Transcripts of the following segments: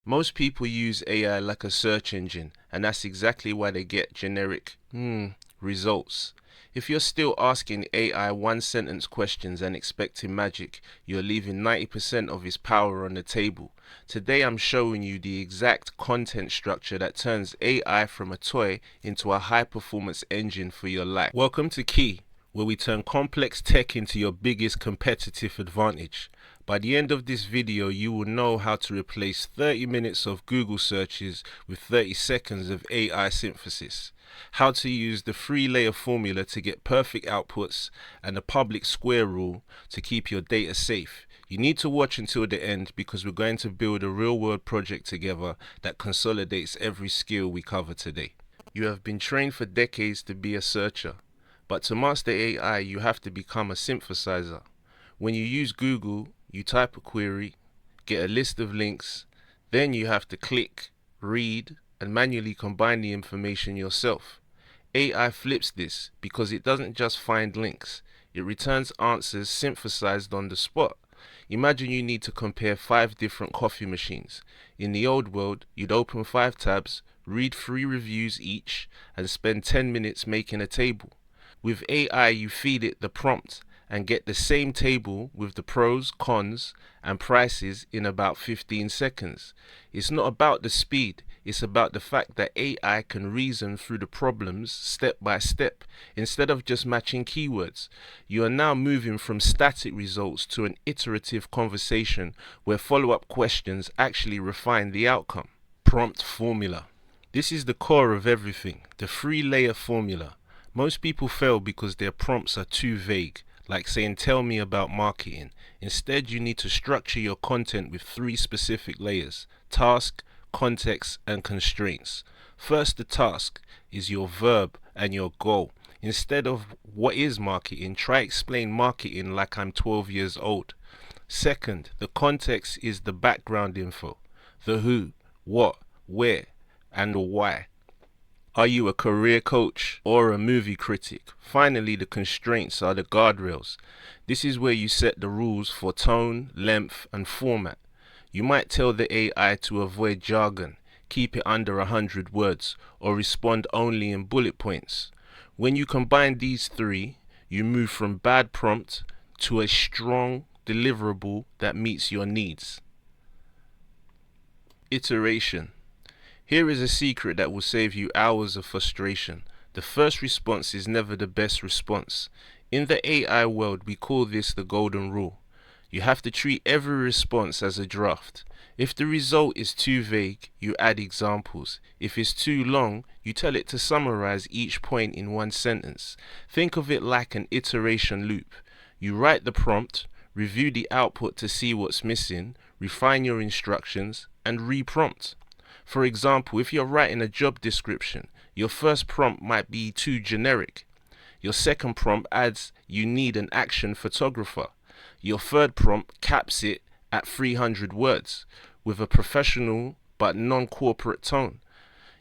Most people use AI like a search engine, and that's exactly why they get generic results. If you're still asking AI one sentence questions and expecting magic, you're leaving 90% of its power on the table. Today I'm showing you the exact content structure that turns AI from a toy into a high performance engine for your life. Welcome to Key, where we turn complex tech into your biggest competitive advantage. By the end of this video, you will know how to replace 30 minutes of Google searches with 30 seconds of AI synthesis, how to use the 3-layer formula to get perfect outputs, and the public square rule to keep your data safe. You need to watch until the end because we're going to build a real-world project together that consolidates every skill we cover today. You have been trained for decades to be a searcher, but to master AI, you have to become a synthesizer. When you use Google, you type a query, get a list of links, then you have to click, read, and manually combine the information yourself. AI flips this because it doesn't just find links, it returns answers synthesized on the spot. Imagine you need to compare 5 different coffee machines. In the old world, you'd open 5 tabs, read 3 reviews each, and spend 10 minutes making a table. With AI, you feed it the prompt and get the same table with the pros, cons, and prices in about 15 seconds. It's not about the speed, it's about the fact that AI can reason through the problems step by step instead of just matching keywords. You are now moving from static results to an iterative conversation where follow-up questions actually refine the outcome. Prompt formula. This is the core of everything, the 3-layer formula. Most people fail because their prompts are too vague, like saying tell me about marketing. Instead, you need to structure your content with 3 specific layers: task, context, and constraints. First, the task is your verb and your goal. Instead of what is marketing, try explain marketing like I'm 12 years old. Second, the context is the background info: the who, what, where, and the why. Are you a career coach or a movie critic? Finally, the constraints are the guardrails. This is where you set the rules for tone, length, and format. You might tell the AI to avoid jargon, keep it under 100 words, or respond only in bullet points. When you combine these 3, you move from bad prompt to a strong deliverable that meets your needs. Iteration. Here is a secret that will save you hours of frustration. The first response is never the best response. In the AI world, we call this the golden rule. You have to treat every response as a draft. If the result is too vague, you add examples. If it's too long, you tell it to summarize each point in one sentence. Think of it like an iteration loop. You write the prompt, review the output to see what's missing, refine your instructions, and re-prompt. For example, if you're writing a job description, your first prompt might be too generic. Your second prompt adds you need an action photographer. Your third prompt caps it at 300 words with a professional but non-corporate tone.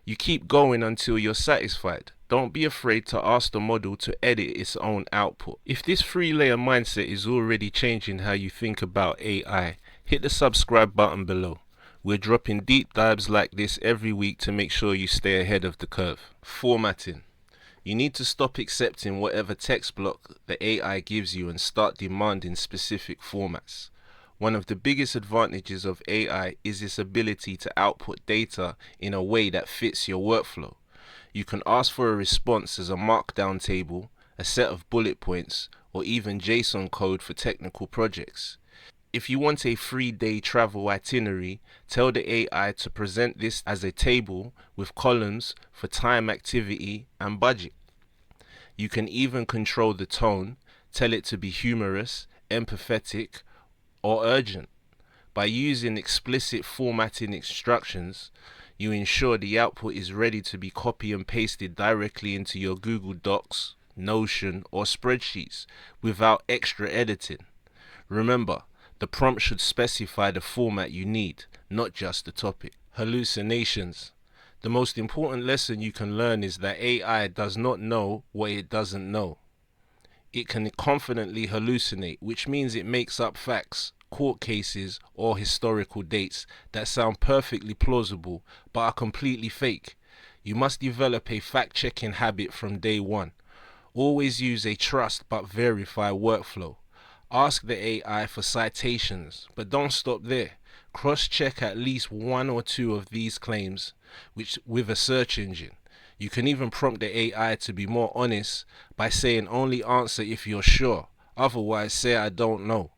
You keep going until you're satisfied. Don't be afraid to ask the model to edit its own output. If this 3-layer mindset is already changing how you think about AI, hit the subscribe button below. We're dropping deep dives like this every week to make sure you stay ahead of the curve. Formatting. You need to stop accepting whatever text block the AI gives you and start demanding specific formats. One of the biggest advantages of AI is its ability to output data in a way that fits your workflow. You can ask for a response as a markdown table, a set of bullet points, or even JSON code for technical projects. If you want a 3-day travel itinerary, tell the AI to present this as a table with columns for time, activity, and budget. You can even control the tone, tell it to be humorous, empathetic, or urgent. By using explicit formatting instructions, you ensure the output is ready to be copy and pasted directly into your Google Docs, Notion, or spreadsheets without extra editing. Remember, the prompt should specify the format you need, not just the topic. Hallucinations. The most important lesson you can learn is that AI does not know what it doesn't know. It can confidently hallucinate, which means it makes up facts court cases, or historical dates that sound perfectly plausible but are completely fake. You must develop a fact-checking habit from day one. Always use a trust but verify workflow. Ask the AI for citations, but don't stop there. Cross-check at least one or two of these claims with a search engine. You can even prompt the AI to be more honest by saying only answer if you're sure. Otherwise, say I don't know.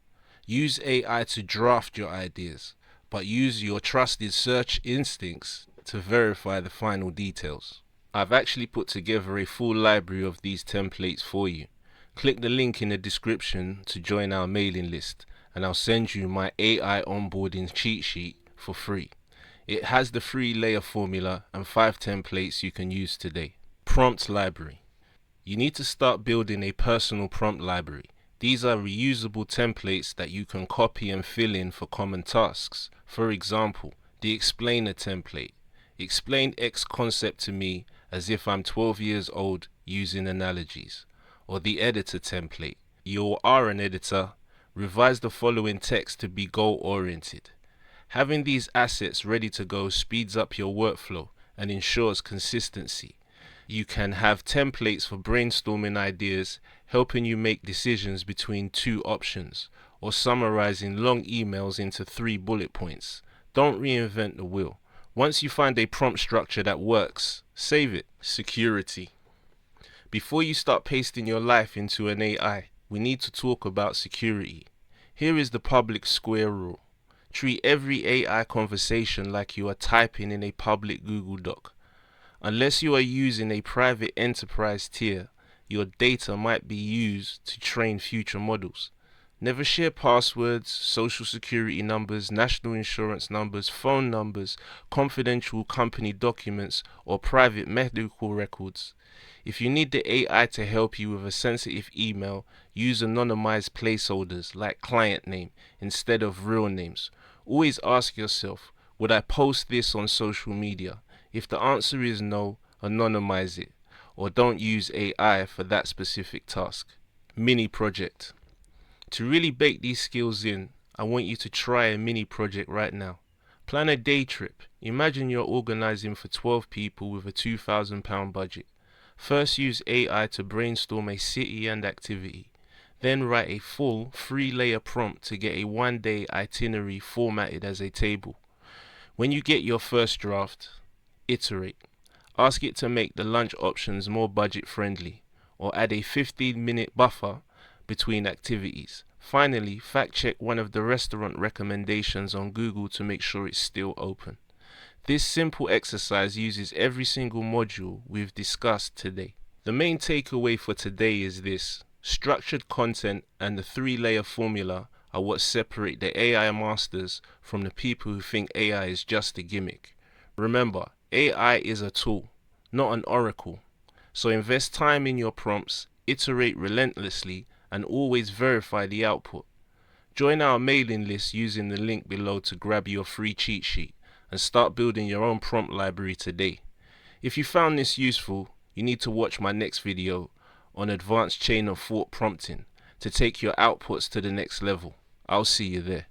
Use AI to draft your ideas, but use your trusted search instincts to verify the final details. I've actually put together a full library of these templates for you. Click the link in the description to join our mailing list, and I'll send you my AI onboarding cheat sheet for free. It has the 3-layer formula and 5 templates you can use today. Prompt library. You need to start building a personal prompt library. These are reusable templates that you can copy and fill in for common tasks. For example, the explainer template. Explain X concept to me as if I'm 12 years old using analogies. Or the editor template. You are an editor. Revise the following text to be goal-oriented. Having these assets ready to go speeds up your workflow and ensures consistency. You can have templates for brainstorming ideas, helping you make decisions between 2 options, or summarizing long emails into 3 bullet points. Don't reinvent the wheel. Once you find a prompt structure that works, save it. Security. Before you start pasting your life into an AI, we need to talk about security. Here is the public square rule. Treat every AI conversation like you are typing in a public Google Doc. Unless you are using a private enterprise tier, your data might be used to train future models. Never share passwords, social security numbers, national insurance numbers, phone numbers, confidential company documents, or private medical records. If you need the AI to help you with a sensitive email, use anonymized placeholders like client name instead of real names. Always ask yourself, would I post this on social media? If the answer is no, anonymize it, or don't use AI for that specific task. Mini project. To really bake these skills in, I want you to try a mini project right now. Plan a day trip. Imagine you're organizing for 12 people with a £2,000 budget. First, use AI to brainstorm a city and activity. Then write a full 3-layer prompt to get a 1-day itinerary formatted as a table. When you get your first draft, iterate. Ask it to make the lunch options more budget friendly, or add a 15-minute buffer between activities. Finally, fact check one of the restaurant recommendations on Google to make sure it's still open. This simple exercise uses every single module we've discussed today. The main takeaway for today is this: structured content and the 3-layer formula are what separate the AI masters from the people who think AI is just a gimmick. Remember, AI is a tool, not an oracle. So invest time in your prompts, iterate relentlessly, and always verify the output. Join our mailing list using the link below to grab your free cheat sheet and start building your own prompt library today. If you found this useful, you need to watch my next video on advanced chain of thought prompting to take your outputs to the next level. I'll see you there.